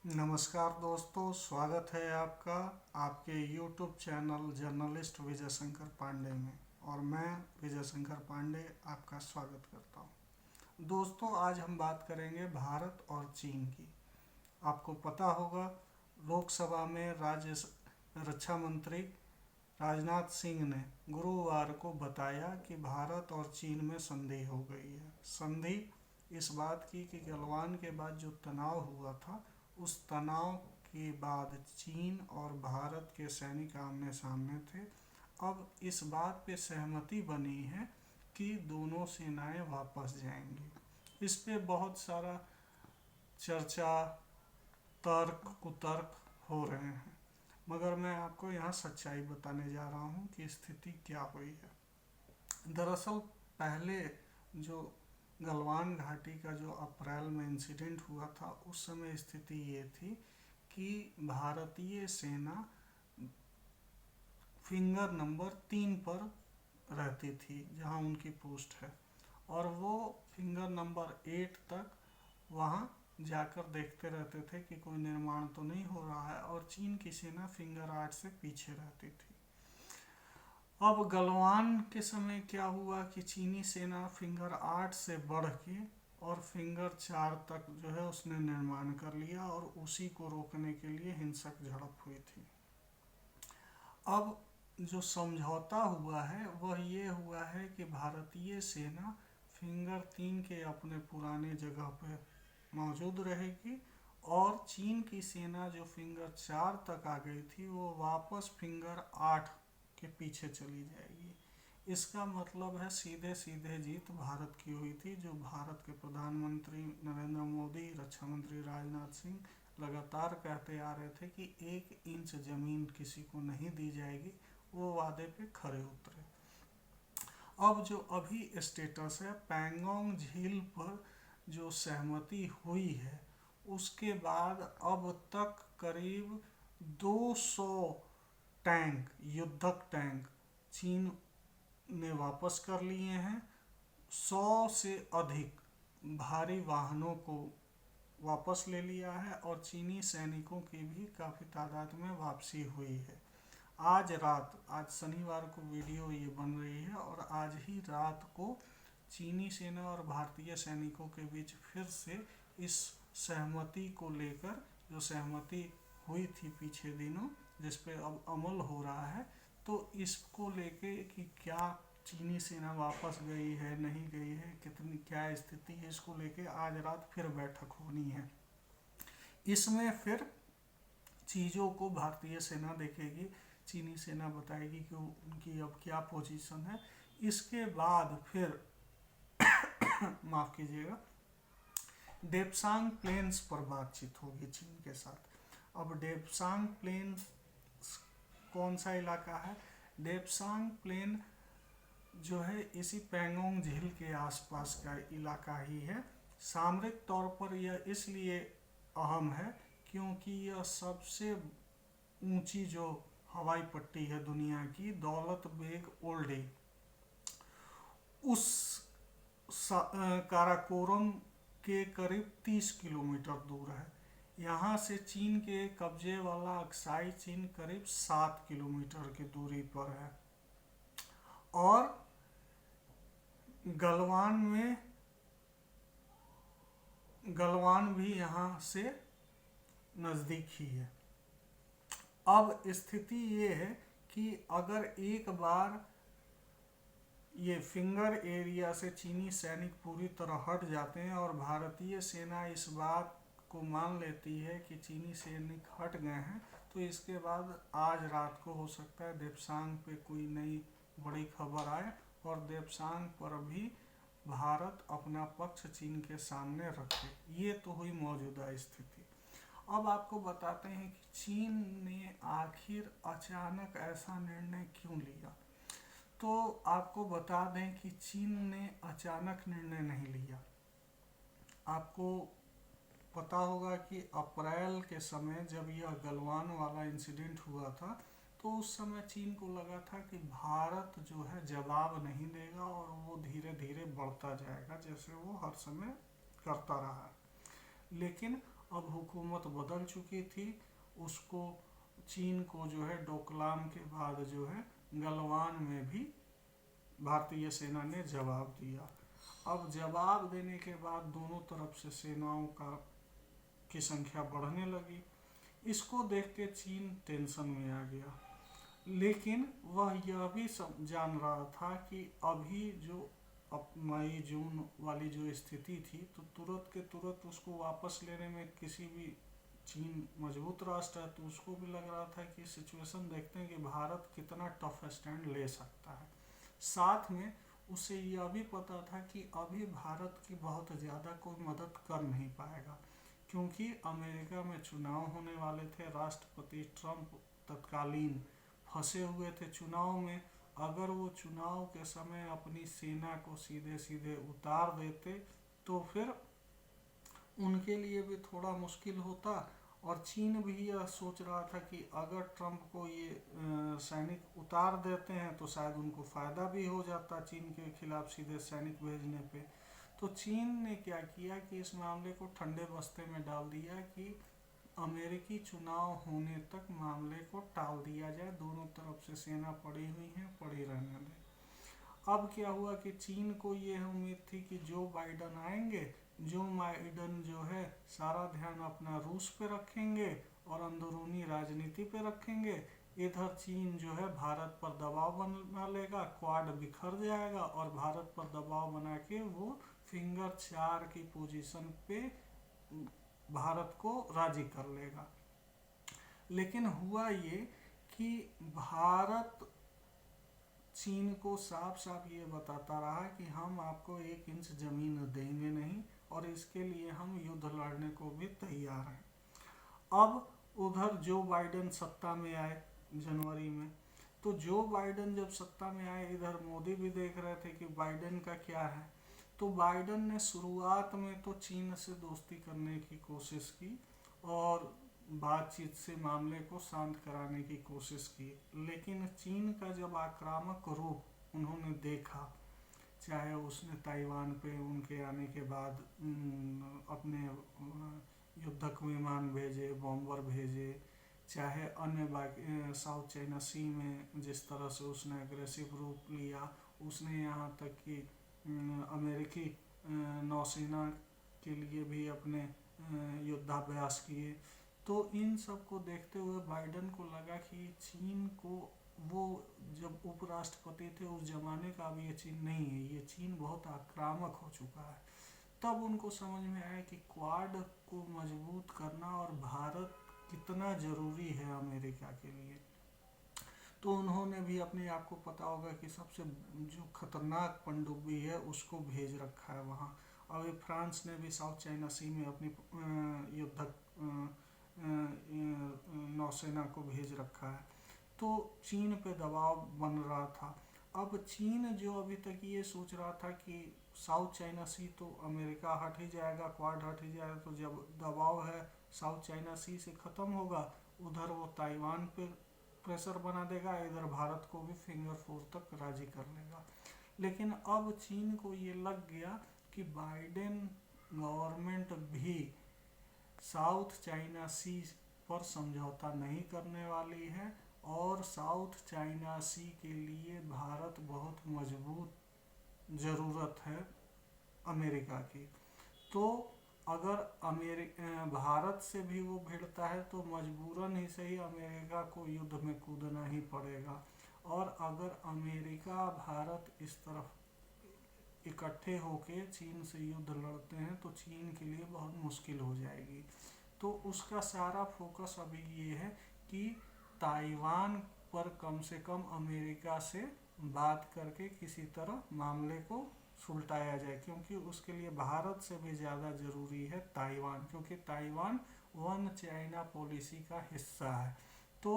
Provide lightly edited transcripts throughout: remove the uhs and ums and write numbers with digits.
नमस्कार दोस्तों, स्वागत है आपका आपके YouTube channel journalist Vijay Shankar Pandey में। और मैं विजय शंकर पांडे आपका स्वागत करता हूं। दोस्तों, आज हम बात करेंगे भारत और चीन की। आपको पता होगा, लोकसभा में राज्य रक्षा मंत्री राजनाथ सिंह ने गुरुवार को बताया कि भारत और चीन में संधि हो गई है। संधि इस बात की कि गलवान के बाद जो तनाव हुआ था, उस तनाव के बाद चीन और भारत के सैनिक आमने सामने थे। अब इस बात पे सहमति बनी है कि दोनों सेनाएं वापस जाएंगी। इस पे बहुत सारा चर्चा, तर्क कुतर्क हो रहे हैं, मगर मैं आपको यहाँ सच्चाई बताने जा रहा हूँ कि स्थिति क्या हुई है। दरअसल पहले जो गलवान घाटी का जो अप्रैल में इंसिडेंट हुआ था, उस समय स्थिति ये थी कि भारतीय सेना फिंगर नंबर 3 पर रहती थी, जहां उनकी पोस्ट है, और वो फिंगर नंबर 8 तक वहां जाकर देखते रहते थे कि कोई निर्माण तो नहीं हो रहा है, और चीन की सेना फिंगर 8 से पीछे रहती थी। अब गलवान के समय क्या हुआ कि चीनी सेना फिंगर 8 से बढ़ के और फिंगर 4 तक जो है उसने निर्माण कर लिया, और उसी को रोकने के लिए हिंसक झड़प हुई थी। अब जो समझौता हुआ है वह ये हुआ है कि भारतीय सेना फिंगर 3 के अपने पुराने जगह पे मौजूद रहेगी, और चीन की सेना जो फिंगर 4 तक आ गई थी वो वापस फिंगर 8 के पीछे चली जाएगी। इसका मतलब है सीधे सीधे जीत भारत की हुई थी। जो भारत के प्रधानमंत्री नरेंद्र मोदी, रक्षा मंत्री राजनाथ सिंह लगातार कहते आ रहे थे कि 1 इंच जमीन किसी को नहीं दी जाएगी, वो वादे पे खरे उतरे। अब जो अभी स्टेटस है, पैंगोंग झील पर जो सहमति हुई है, उसके बाद अब तक करीब 200 टैंक, युद्धक टैंक चीन ने वापस कर लिए हैं। 100 से अधिक भारी वाहनों को वापस ले लिया है, और चीनी सैनिकों की भी काफ़ी तादाद में वापसी हुई है। आज रात, आज शनिवार को वीडियो ये बन रही है, और आज ही रात को चीनी सेना और भारतीय सैनिकों के बीच फिर से इस सहमति को लेकर, जो सहमति हुई थी पिछले दिनों, जिस पे अब अमल हो रहा है, तो इसको लेके कि क्या चीनी सेना वापस गई है, नहीं गई है, कितनी क्या स्थिति है, इसको लेके आज रात फिर बैठक होनी है। इसमें फिर चीज़ों को भारतीय सेना देखेगी, चीनी सेना बताएगी कि उनकी अब क्या पोजीशन है। इसके बाद फिर माफ़ कीजिएगा, डेप्सांग प्लेन्स पर बातचीत होगी चीन के साथ। अब डेप्सांग प्लेन्स कौन सा इलाका है? डेप्सांग प्लेन जो है इसी पैंगोंग झील के आसपास का इलाका ही है। सामरिक तौर पर यह इसलिए अहम है क्योंकि यह सबसे ऊंची जो हवाई पट्टी है दुनिया की, दौलत बेग ओल्डे, उस काराकोरम के करीब 30 किलोमीटर दूर है। यहाँ से चीन के कब्जे वाला अक्साई चीन करीब 7 किलोमीटर की दूरी पर है, और गलवान भी यहाँ से नज़दीक ही है। अब स्थिति ये है कि अगर एक बार ये फिंगर एरिया से चीनी सैनिक पूरी तरह हट जाते हैं और भारतीय सेना इस बात को मान लेती है कि चीनी सैनिक हट गए हैं, तो इसके बाद आज रात को हो सकता है देप्सांग पे कोई नई बड़ी खबर आए, और देप्सांग पर भी भारत अपना पक्ष चीन के सामने रखे। ये तो हुई मौजूदा स्थिति। अब आपको बताते हैं कि चीन ने आखिर अचानक ऐसा निर्णय क्यों लिया। तो आपको बता दें कि चीन ने अचानक निर्णय नहीं लिया। आपको पता होगा कि अप्रैल के समय जब यह गलवान वाला इंसिडेंट हुआ था, तो उस समय चीन को लगा था कि भारत जो है जवाब नहीं देगा, और वो धीरे धीरे बढ़ता जाएगा जैसे वो हर समय करता रहा है। लेकिन अब हुकूमत बदल चुकी थी, उसको चीन को जो है डोकलाम के बाद जो है गलवान में भी भारतीय सेना ने जवाब दिया। अब जवाब देने के बाद दोनों तरफ से सेनाओं की संख्या बढ़ने लगी। इसको देख के चीन टेंशन में आ गया, लेकिन वह यह भी जान रहा था कि अभी जो मई जून वाली जो स्थिति थी, तो तुरंत के तुरंत उसको वापस लेने में किसी भी चीन मजबूत राष्ट्र है, तो उसको भी लग रहा था कि सिचुएशन देखते हैं कि भारत कितना टफ स्टैंड ले सकता है। साथ में उसे यह भी पता था कि अभी भारत की बहुत ज़्यादा कोई मदद कर नहीं पाएगा, क्योंकि अमेरिका में चुनाव होने वाले थे, राष्ट्रपति ट्रंप तत्कालीन फंसे हुए थे चुनाव में। अगर वो चुनाव के समय अपनी सेना को सीधे सीधे उतार देते तो फिर उनके लिए भी थोड़ा मुश्किल होता, और चीन भी यह सोच रहा था कि अगर ट्रंप को ये सैनिक उतार देते हैं तो शायद उनको फ़ायदा भी हो जाता चीन के खिलाफ सीधे सैनिक भेजने पे। तो चीन ने क्या किया कि इस मामले को ठंडे बस्ते में डाल दिया कि अमेरिकी चुनाव होने तक मामले को टाल दिया जाए, दोनों तरफ से सेना पड़ी हुई है, पड़ी रहने दें। अब क्या हुआ कि चीन को ये उम्मीद थी कि जो बाइडन आएंगे, जो बाइडन जो है सारा ध्यान अपना रूस पे रखेंगे और अंदरूनी राजनीति पे रखेंगे। इधर चीन जो है भारत पर दबाव बना लेगा, क्वाड बिखर जाएगा और भारत पर दबाव बना के वो फिंगर 4 की पोजीशन पे भारत को राजी कर लेगा। लेकिन हुआ ये कि भारत चीन को साफ साफ ये बताता रहा कि हम आपको 1 इंच जमीन देंगे नहीं, और इसके लिए हम युद्ध लड़ने को भी तैयार हैं। अब उधर जो बाइडन सत्ता में आए जनवरी में, तो जो बाइडन जब सत्ता में आए, इधर मोदी भी देख रहे थे कि बाइडन का क्या है। तो बाइडन ने शुरुआत में तो चीन से दोस्ती करने की कोशिश की और बातचीत से मामले को शांत कराने की कोशिश की, लेकिन चीन का जब आक्रामक रूप उन्होंने देखा, चाहे उसने ताइवान पे उनके आने के बाद अपने युद्धक विमान भेजे, बॉम्बर भेजे, चाहे अन्य बाकी साउथ चाइना सी में जिस तरह से उसने अग्रेसिव रूप लिया, उसने यहाँ तक कि अमेरिकी नौसेना के लिए भी अपने युद्धाभ्यास किए। तो इन सब को देखते हुए बाइडन को लगा कि चीन को, वो जब उपराष्ट्रपति थे उस जमाने का अब ये चीन नहीं है, ये चीन बहुत आक्रामक हो चुका है। तब उनको समझ में आया कि क्वाड को मजबूत करना और भारत कितना ज़रूरी है अमेरिका के लिए। तो उन्होंने भी अपने आप को पता होगा कि सबसे जो खतरनाक पनडुब्बी है उसको भेज रखा है वहाँ। अभी फ्रांस ने भी साउथ चाइना सी में अपनी युद्धक नौसेना को भेज रखा है। तो चीन पे दबाव बन रहा था। अब चीन जो अभी तक ये सोच रहा था कि साउथ चाइना सी तो अमेरिका हट ही जाएगा, क्वाड हट ही जाएगा, तो जब दबाव है साउथ चाइना सी से ख़त्म होगा, उधर वो ताइवान पे प्रेशर बना देगा, इधर भारत को भी फिंगर 4 तक राजी कर लेगा। लेकिन अब चीन को ये लग गया कि बाइडेन गवर्नमेंट भी साउथ चाइना सी पर समझौता नहीं करने वाली है, और साउथ चाइना सी के लिए भारत बहुत मजबूत ज़रूरत है अमेरिका की। तो अगर भारत से भी वो भिड़ता है तो मजबूरन ही सही अमेरिका को युद्ध में कूदना ही पड़ेगा, और अगर अमेरिका भारत इस तरफ इकट्ठे होके चीन से युद्ध लड़ते हैं तो चीन के लिए बहुत मुश्किल हो जाएगी। तो उसका सारा फोकस अभी ये है कि ताइवान पर कम से कम अमेरिका से बात करके किसी तरह मामले को सुलटाया जाए, क्योंकि उसके लिए भारत से भी ज़्यादा ज़रूरी है ताइवान, क्योंकि ताइवान वन चाइना पॉलिसी का हिस्सा है। तो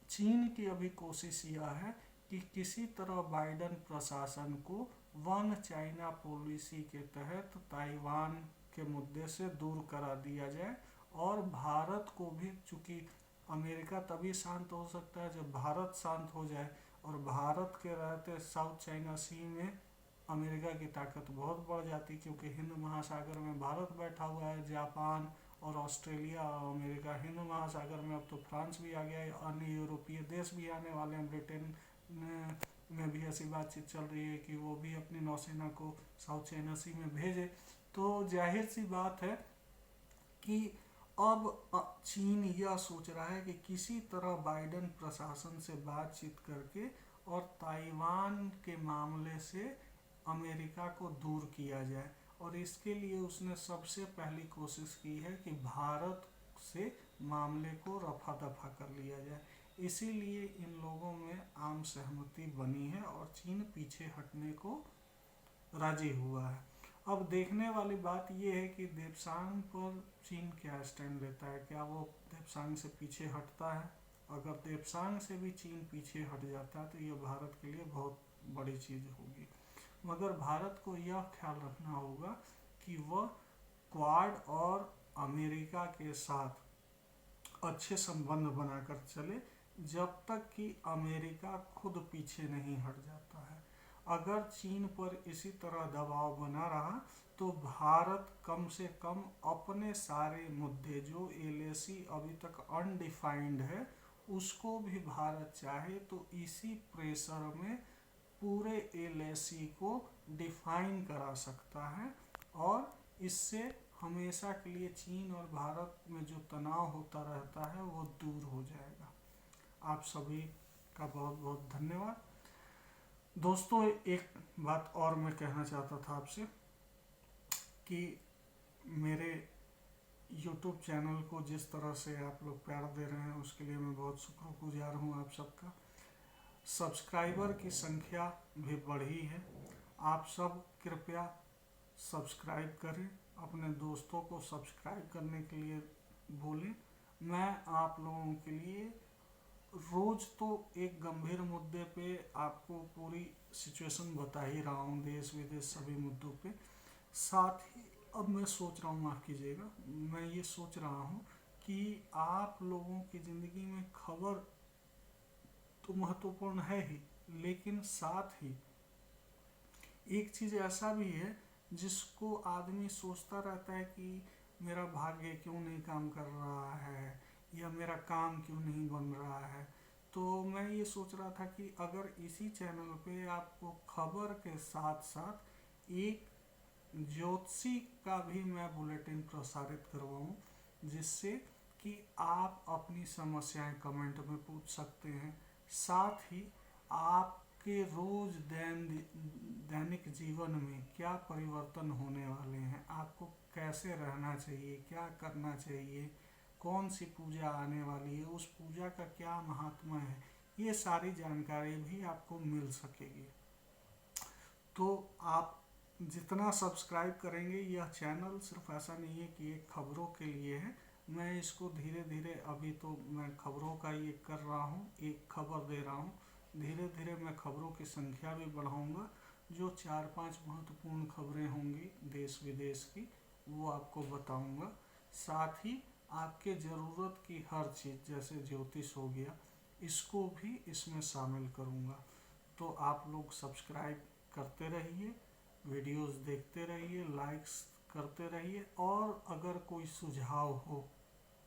चीन की अभी कोशिश यह है कि किसी तरह बाइडन प्रशासन को वन चाइना पॉलिसी के तहत ताइवान के मुद्दे से दूर करा दिया जाए, और भारत को भी, चूँकि अमेरिका तभी शांत हो सकता है जब भारत शांत हो जाए, और भारत के रहते साउथ चाइना सी में अमेरिका की ताकत बहुत बढ़ जाती, क्योंकि हिंद महासागर में भारत बैठा हुआ है, जापान और ऑस्ट्रेलिया और अमेरिका, हिंद महासागर में अब तो फ्रांस भी आ गया है, अन्य यूरोपीय देश भी आने वाले हैं। ब्रिटेन में भी ऐसी बातचीत चल रही है कि वो भी अपनी नौसेना को साउथ चाइना सी में भेजे। तो जाहिर सी बात है कि अब चीन यह सोच रहा है कि किसी तरह बाइडेन प्रशासन से बातचीत करके और ताइवान के मामले से अमेरिका को दूर किया जाए, और इसके लिए उसने सबसे पहली कोशिश की है कि भारत से मामले को रफा दफा कर लिया जाए। इसीलिए इन लोगों में आम सहमति बनी है और चीन पीछे हटने को राजी हुआ है। अब देखने वाली बात यह है कि देप्सांग पर चीन क्या स्टैंड लेता है। क्या वो देप्सांग से पीछे हटता है? अगर देप्सांग से भी चीन पीछे हट जाता है तो यह भारत के लिए बहुत बड़ी चीज़ होगी। मगर भारत को यह ख्याल रखना होगा कि वह क्वाड और अमेरिका के साथ अच्छे संबंध बनाकर चले जब तक कि अमेरिका खुद पीछे नहीं हट जाता है। अगर चीन पर इसी तरह दबाव बना रहा तो भारत कम से कम अपने सारे मुद्दे जो LAC अभी तक अनडिफाइंड है उसको भी भारत चाहे तो इसी प्रेशर में पूरे LAC को डिफाइन करा सकता है, और इससे हमेशा के लिए चीन और भारत में जो तनाव होता रहता है वो दूर हो जाएगा। आप सभी का बहुत बहुत धन्यवाद। दोस्तों, एक बात और मैं कहना चाहता था आपसे कि मेरे YouTube चैनल को जिस तरह से आप लोग प्यार दे रहे हैं उसके लिए मैं बहुत शुक्रगुजार हूँ आप सबका। सब्सक्राइबर की संख्या भी बढ़ी है। आप सब कृपया सब्सक्राइब करें, अपने दोस्तों को सब्सक्राइब करने के लिए बोलें। मैं आप लोगों के लिए रोज़ तो एक गंभीर मुद्दे पे आपको पूरी सिचुएशन बता ही रहा हूँ, देश विदेश सभी मुद्दों पे। साथ ही अब मैं सोच रहा हूँ, माफ़ कीजिएगा, मैं ये सोच रहा हूँ कि आप लोगों की ज़िंदगी में खबर तो महत्वपूर्ण है ही, लेकिन साथ ही एक चीज़ ऐसा भी है जिसको आदमी सोचता रहता है कि मेरा भाग्य क्यों नहीं काम कर रहा है या मेरा काम क्यों नहीं बन रहा है। तो मैं ये सोच रहा था कि अगर इसी चैनल पे आपको खबर के साथ साथ एक ज्योतिषी का भी मैं बुलेटिन प्रसारित करवाऊँ, जिससे कि आप अपनी समस्याएं कमेंट में पूछ सकते हैं। साथ ही आपके रोज दैनिक जीवन में क्या परिवर्तन होने वाले हैं, आपको कैसे रहना चाहिए, क्या करना चाहिए, कौन सी पूजा आने वाली है, उस पूजा का क्या महात्मा है, ये सारी जानकारी भी आपको मिल सकेगी। तो आप जितना सब्सक्राइब करेंगे, यह चैनल सिर्फ ऐसा नहीं है कि एक खबरों के लिए है, मैं इसको धीरे धीरे, अभी तो मैं खबरों का ये कर रहा हूँ, एक खबर दे रहा हूँ, धीरे धीरे मैं खबरों की संख्या भी बढ़ाऊँगा। जो 4-5 महत्वपूर्ण खबरें होंगी देश विदेश की वो आपको बताऊँगा। साथ ही आपके ज़रूरत की हर चीज़ जैसे ज्योतिष हो गया, इसको भी इसमें शामिल करूँगा। तो आप लोग सब्सक्राइब करते रहिए, वीडियोस देखते रहिए, लाइक्स करते रहिए, और अगर कोई सुझाव हो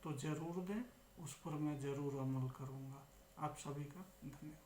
तो ज़रूर दें, उस पर मैं ज़रूर अमल करूँगा। आप सभी का धन्यवाद।